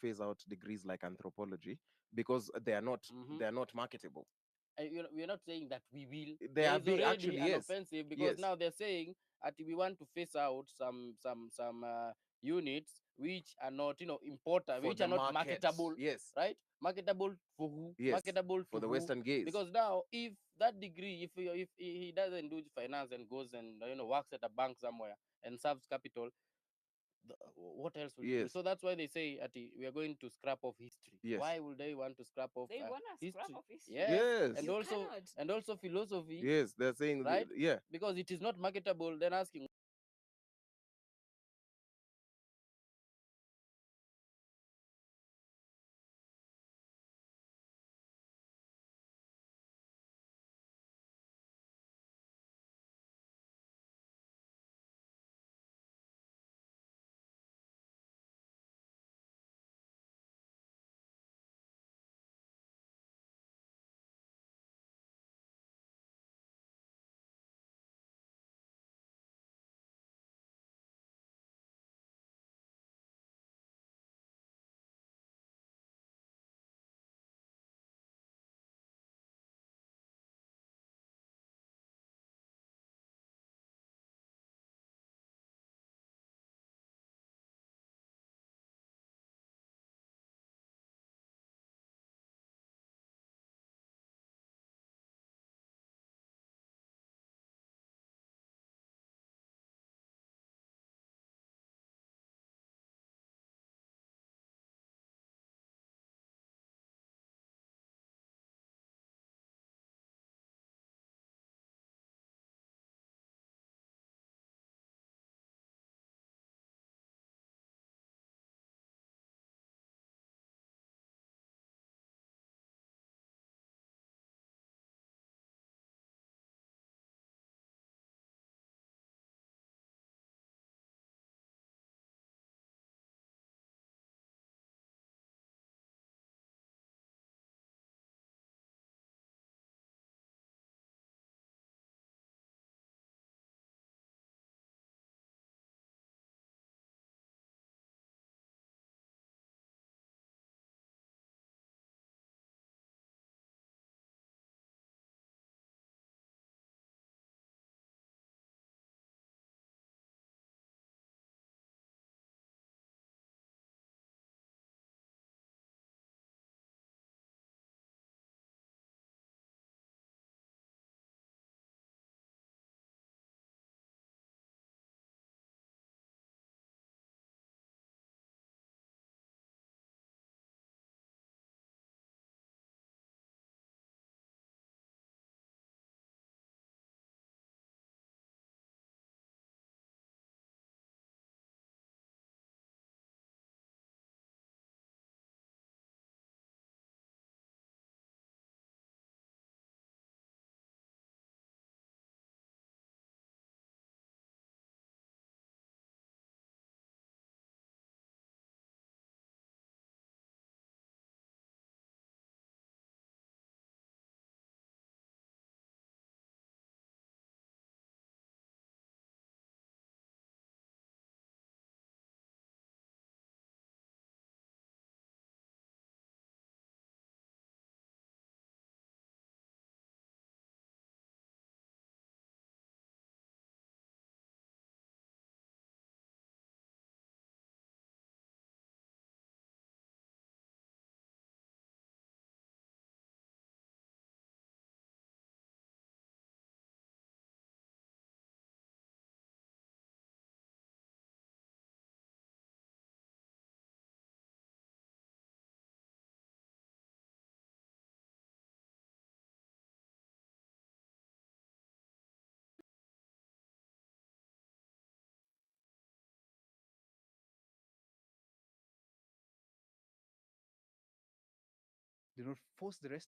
phase out degrees like anthropology because they are not marketable. We're not saying that we will. They There are is being already actually, an yes, offensive, because yes, now they're saying that we want to phase out some units which are not, important, for which the are not market, marketable, yes, right? Marketable for who? yes, Marketable for to the who? Western gaze. Because now, if that degree, if he doesn't do finance and goes and works at a bank somewhere and serves capital, what else will he do? Yes, So that's why they say, Ati, we are going to scrap off history. yes, Why would they want to scrap off They want to scrap history? of history. Yes, yes, and You also cannot. philosophy, yes, they're saying right? yeah. Because it is not marketable. Then asking, Do not force the rest.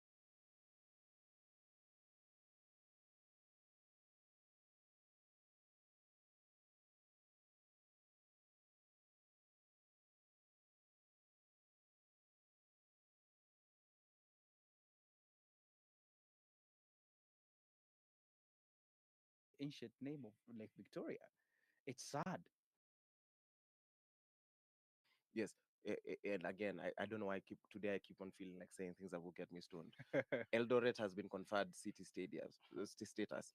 Ancient name of Lake Victoria. It's sad. Yes. And again, I don't know why I keep on feeling like saying things that will get me stoned. Eldoret has been conferred city status.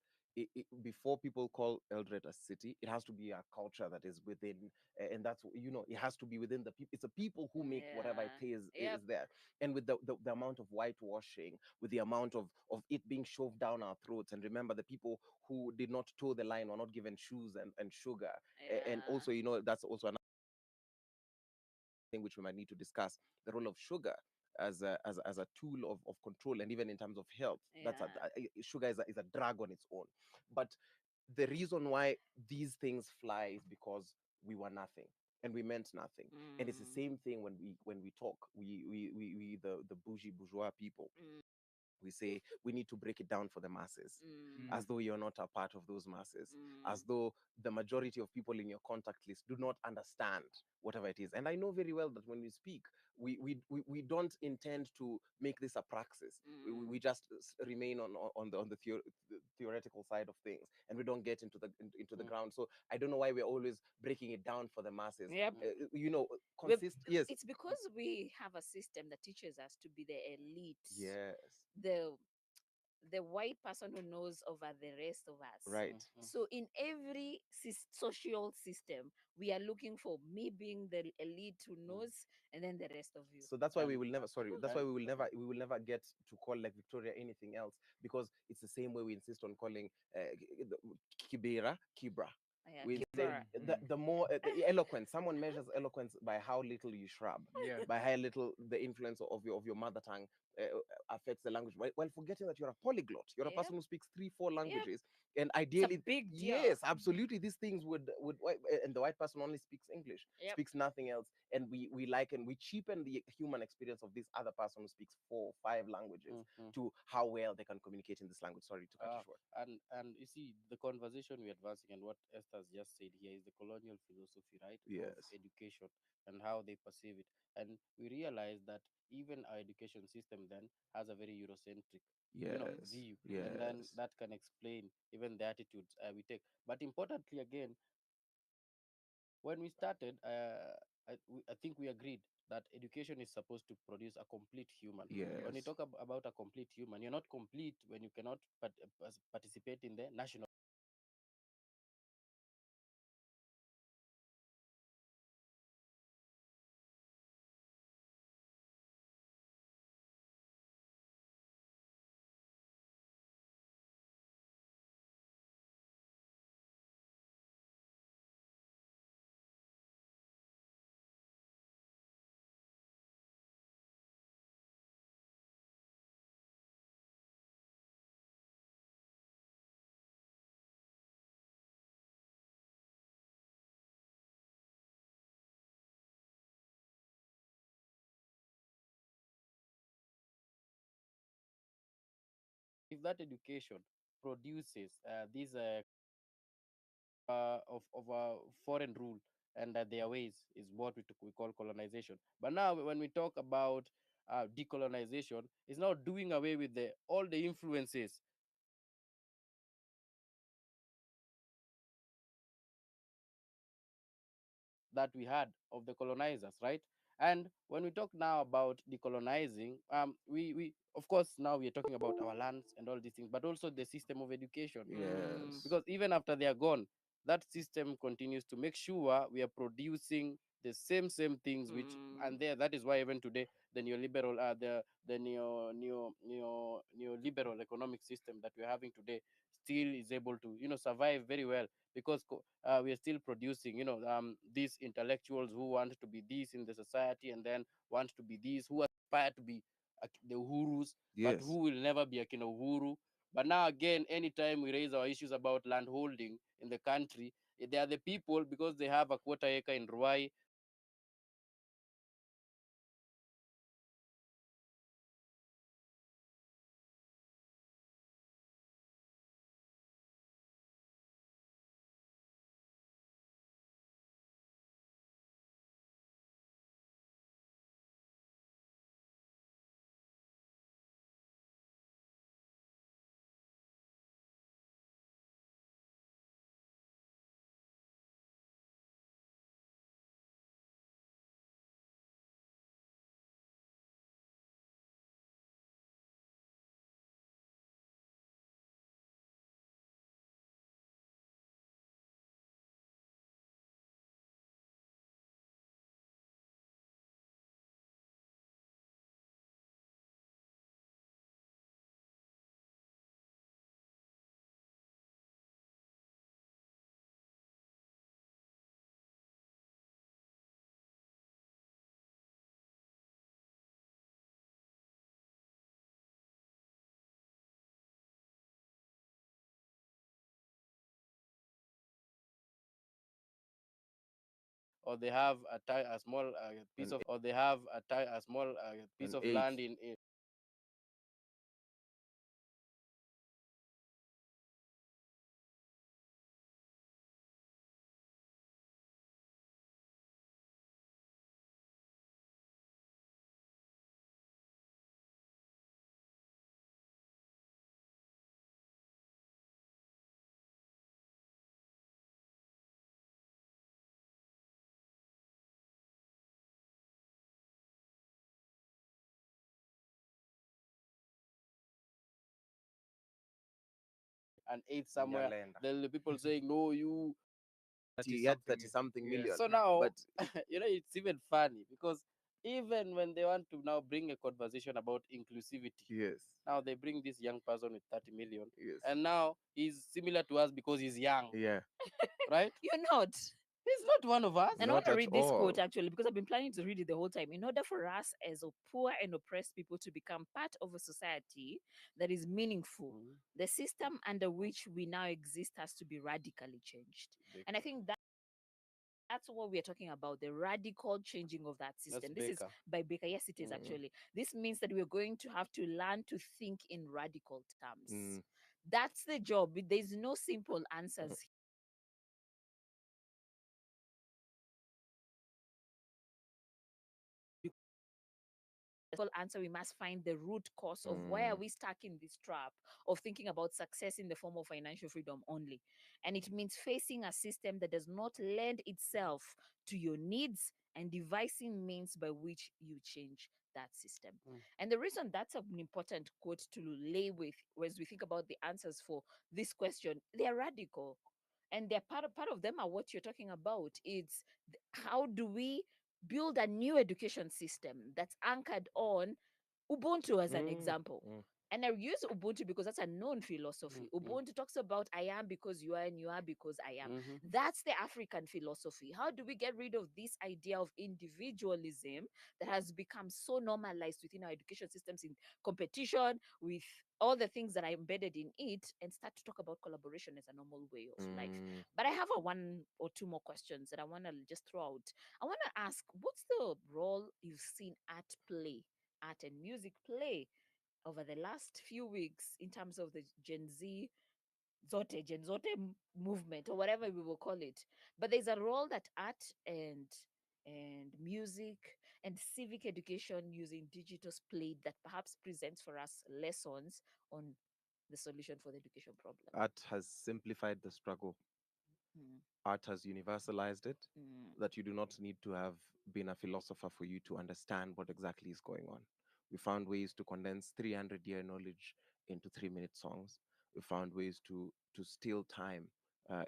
Before people call Eldoret a city, it has to be a culture that is within, and that's, it has to be within the people. It's the people who make whatever it Yeah. Yep. is there. And with the amount of whitewashing, with the amount of it being shoved down our throats, and remember, the people who did not toe the line were not given shoes and sugar. And Yeah. also, that's also another thing which we might need to discuss, the role of sugar as a tool of control, and even in terms of health. Yeah. Sugar is a drug on its own. But the reason why these things fly is because we were nothing and we meant nothing. And it's the Mm. same thing when we talk, we the bougie bourgeois people, Mm. we say we need to break it down for the masses, Mm. Mm. as though you're not a part of those masses, Mm. as though the majority of people in your contact list do not understand whatever it is. And I know very well that when we speak, we don't intend to make this a praxis. We Mm. just remain on the theoretical side of things, and we don't get into the Mm. ground. So I don't know why we're always breaking it down for the masses. Yep. We've, Yes, it's because we have a system that teaches us to be the elite, yes, the the white person who knows over the rest of us. right. Mm. So in every social system, we are looking for me being the elite who knows, and then the rest of you. So that's why we And will never, sorry, that's why and okay. we will never get to call like Victoria anything else, because it's the same way we insist on calling Kibera Kibra. Yeah, We say Kibera. the more the eloquence, someone measures eloquence by how little you shrub, Yeah. by how little the influence of your mother tongue affects the language, while forgetting that you're a polyglot. You're a Yep. person who speaks 3 4 Yep. languages, and It's a ideally, big deal. yes, absolutely, these things and the white person only speaks English, Yep. speaks nothing else. And we cheapen the human experience of this other person who speaks 4 5 languages Mm. to how well they can communicate in this language. Sorry to cut you Uh, short. and you see, the conversation we're advancing and what Esther's just said here is the colonial philosophy, right, of Yes, education and how they perceive it. And we realize that even our education system then has a very Eurocentric, yes, view, and then yes, that can explain even the attitudes we take. But importantly, again, when we started, I think we agreed that education is supposed to produce a complete human. When you yes, talk about a complete human, you're not complete when you cannot participate in the national. If that education produces these of foreign rule and their ways is what we call colonization. But now when we talk about decolonization, it's now doing away with the all the influences that we had of the colonizers, right? And when we talk now about decolonizing, we of course now we are talking about our lands and all these things, but also the system of education, Mm. yes, because even after they are gone, that system continues to make sure we are producing the same things which, Mm. and there, that is why even today the neoliberal the neoliberal economic system that we're having today still is able to survive very well, because we are still producing these intellectuals who want to be this in the society, and then want to be these who aspire to be the uhurus, but yes, who will never be a uhuru. But now again, anytime we raise our issues about land holding in the country, they are the people, because they have a quarter acre in Ruai. or they have a small piece an of, or they have a small piece an of eighth. land in an eighth somewhere. Nyalenda. Then the people saying, no, you. He had 30 30 something. something Yeah. million. So now, But it's even funny because even when they want to now bring a conversation about inclusivity, yes, now they bring this young person with 30 million, yes, and now he's similar to us because he's young, yeah, right? You're not. He's not one of us. And I want not to at read this quote all. actually because I've been planning to read it the whole time. In order for us as a poor and oppressed people to become part of a society that is meaningful, Mhm. the system under which we now exist has to be radically changed. And I think that's what we're talking about, the radical changing of that That's system. This is Baker. by Baker. Yes, it is Mhm. actually. This means that we're going to have to learn to think in radical terms. Mm. That's the job. There's no simple answers. Answer, we must find the root cause of why are Mm. we stuck in this trap of thinking about success in the form of financial freedom only. And it means facing a system that does not lend itself to your needs and devising means by which you change that system. Mm. And the reason that's an important quote to lay with as we think about the answers for this question, they are radical, and they're part of them are what you're talking about. It's how do we build a new education system that's anchored on Ubuntu as an Mm. example. Mm. And I use Ubuntu because that's a known philosophy. Mm. Ubuntu talks about I am because you are and you are because I am. Mhm. That's the African philosophy. How do we get rid of this idea of individualism that has become so normalized within our education systems, in competition with all the things that are embedded in it, and start to talk about collaboration as a normal way of life? Mm. But I have a one or two more questions that I want to just throw out. I want to ask, what's the role you've seen art and music play over the last few weeks in terms of the Gen Zote movement, or whatever we will call it? But there's a role that art and music and civic education using digitals played that perhaps presents for us lessons on the solution for the education problem. Art has simplified the struggle. Mm, Art has universalized it, mm, that you do not need to have been a philosopher for you to understand what exactly is going on. We found ways to condense 300-year knowledge into 3-minute songs. We found ways to steal time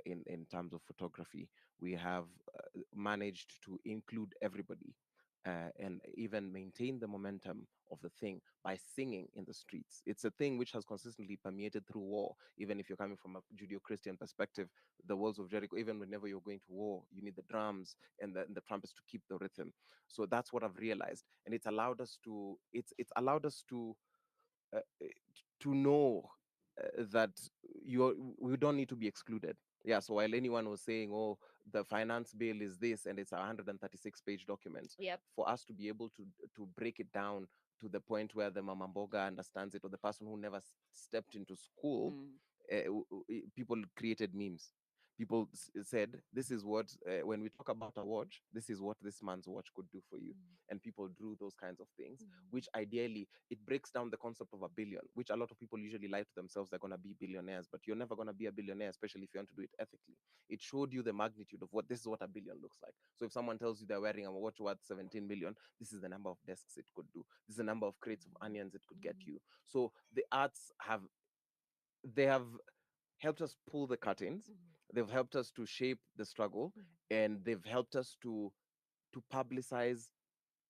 in terms of photography. We have managed to include everybody and even maintain the momentum of the thing by singing in the streets. It's a thing which has consistently permeated through war. Even if you're coming from a Judeo-Christian perspective, the walls of Jericho, even whenever you're going to war, you need the drums and the trumpets to keep the rhythm. So that's what I've realized, and it's allowed us to know that we don't need to be excluded. Yeah. So while anyone was saying, "Oh, the finance bill is this," and it's a 136-page document, yep. for us to be able to break it down to the point where the mama mboga understands it, or the person who never stepped into school, Mm, people created memes. People said, "This is what when we talk about a watch, this is what this man's watch could do for you," mm, and people drew those kinds of things, mm, which ideally it breaks down the concept of a billion, which a lot of people usually lie to themselves they're going to be billionaires, but you're never going to be a billionaire, especially if you want to do it ethically. It showed you the magnitude of what this is what a billion looks like. So if someone tells you they're wearing a watch worth 17 million, this is the number of desks it could do, this is the number of crates of onions it could get mm, you. So the arts have helped us pull the curtains, mm, they've helped us to shape the struggle, mm, and they've helped us to publicize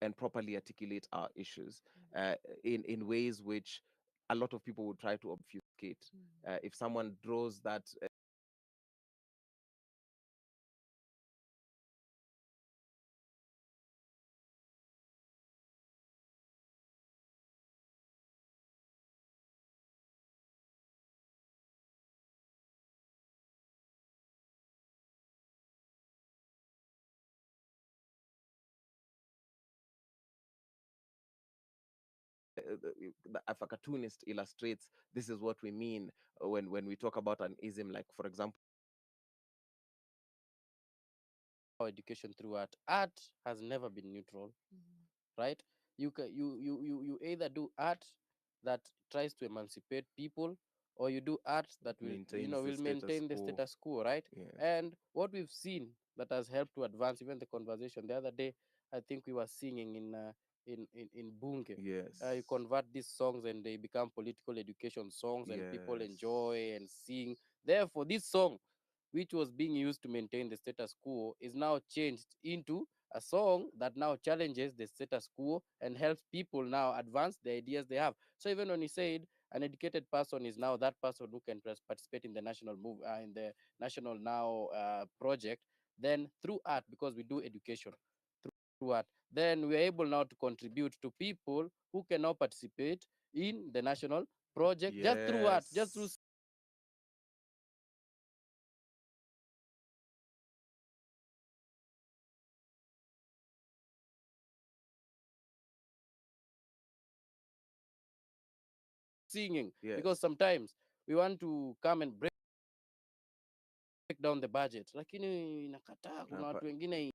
and properly articulate our issues uh, in ways which a lot of people would try to obfuscate. mm. If someone draws that if a cartoonist illustrates, this is what we mean when we talk about an ism, like for example. Our education through art. Art has never been neutral, right? You either do art that tries to emancipate people, or you do art that will, Maintains the will status maintain the quo. status quo, right? Yeah. And what we've seen that has helped to advance even the conversation. The other day, I think we were singing in Bunge. You Yes. convert these songs and they become political education songs, and people Yes. enjoy and sing. Therefore, this song, which was being used to maintain the status quo, is now changed into a song that now challenges the status quo and helps people now advance the ideas they have. So even when he said an educated person is now that person who can participate in the national move, in the national now project, then through art, because we do education through art, then we're able now to contribute to people who can now participate in the national project just through art, just through Yes. singing. Because Yes. sometimes we want to come and break down the budget, lakini inakataa, kuna Hapa- watu wengine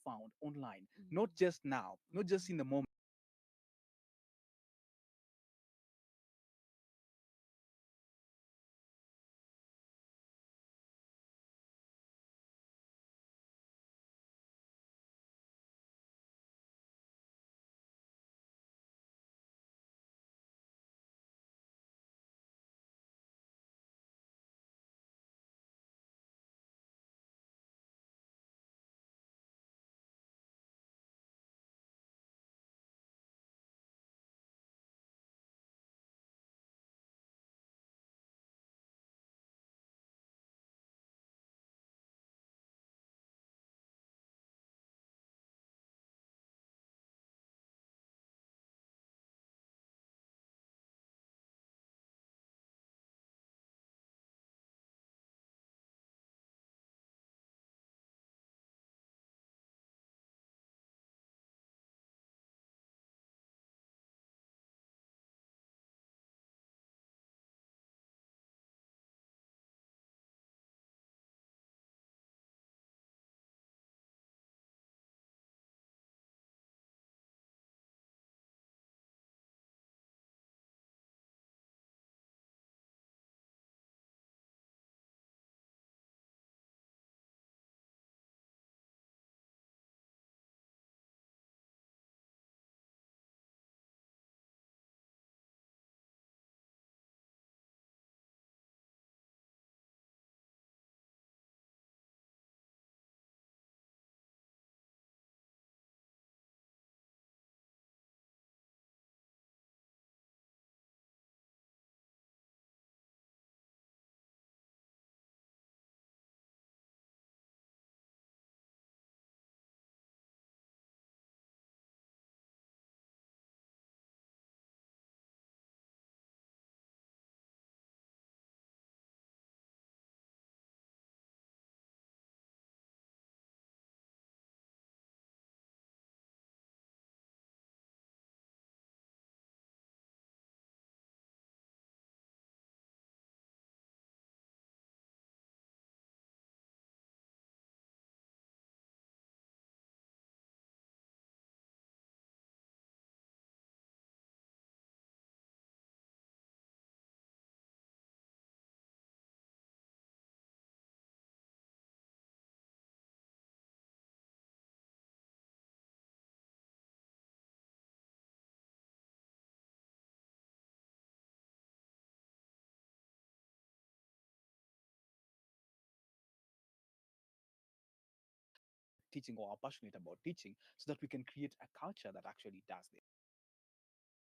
found online, not Mhm. just now, not just in the moment. Teaching or are passionate about teaching, so that we can create a culture that actually does this.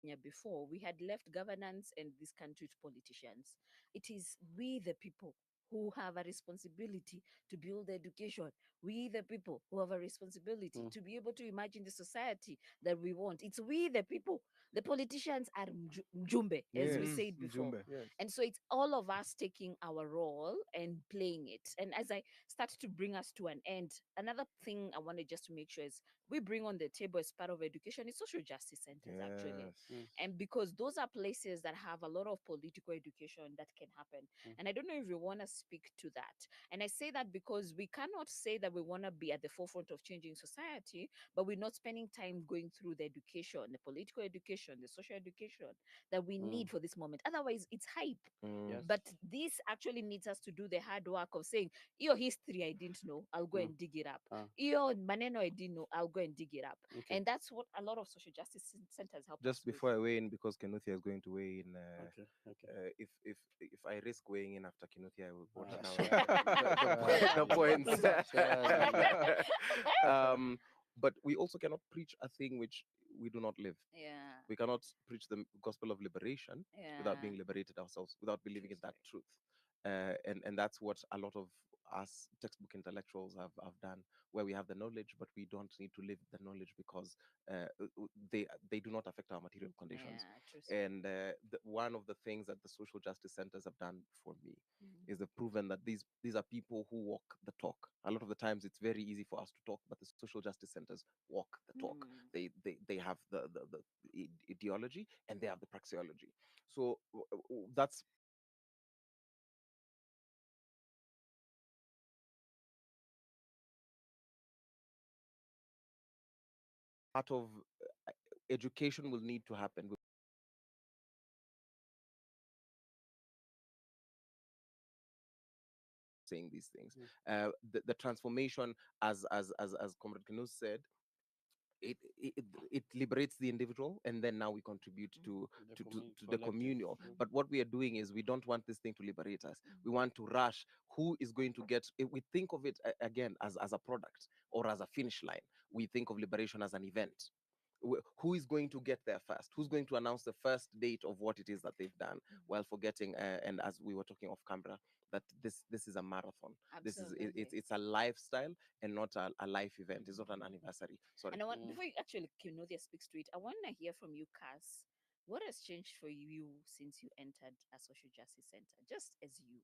Yeah, before we had left governance and this country to politicians. It is we, the people, who have a responsibility to build education. We, the people, who have a responsibility Mm. to be able to imagine the society that we want. It's we, the people. The politicians are mjumbe, as we Yes, said before. Mjumbe. yes. And so it's all of us taking our role and playing it. And as I start to bring us to an end, another thing I wanted just to make sure is we bring on the table as part of education is social justice centers, actually. Yes. Mm. And because those are places that have a lot of political education that can happen. Mm. And I don't know if you want to speak to that. And I say that because we cannot say that we want to be at the forefront of changing society, but we're not spending time going through the education, the political education, the social education that we Mm. need for this moment. Otherwise, it's hype. Mm, Yes. But this actually needs us to do the hard work of saying, your history I didn't know, I'll go Mm. and dig it up. Ah. Your maneno I didn't know, I'll go and dig it up. Okay. And that's what a lot of social justice centers help us just with. before I weigh in, because Kinuthia is going to weigh in. Okay. Okay. If I risk weighing in after Kinuthia, I will water Ah, down the surely. points. Surely. um, but we also cannot preach a thing which we do not live. Yeah, We cannot preach the gospel of liberation without yeah. being liberated ourselves, without believing True in that story. truth. And that's what a lot of us textbook intellectuals have done, where we have the knowledge, but we don't need to live the knowledge because they do not affect our material conditions. Yeah, true story. And one of the things that the social justice centers have done for me Mhm. is they've proven that these are people who walk the talk. A lot of the times it's very easy for us to talk, but the social justice centers walk the talk. Mm. They have the ideology, and they have the praxeology. So that's part of education will need to happen saying these things. Mm. The transformation, as Comrade Kanu said, it liberates the individual, and then now we contribute to The to the collective. communal. Mm. But what we are doing is we don't want this thing to liberate us. Mm. We want to rush who is going to get if we think of it again as a product or as a finish line. We think of liberation as an event. Who is going to get there first? Who's going to announce the first date of what it is that they've done, Mm. while forgetting, and as we were talking off camera, that this is a marathon. This is Absolutely. it's a lifestyle and not a life event. It's not an Mhm. anniversary. Sorry. And I want, Mm. before you actually Kinodia speaks to it, I want to hear from you, Cass. What has changed for you since you entered a social justice center, just as you?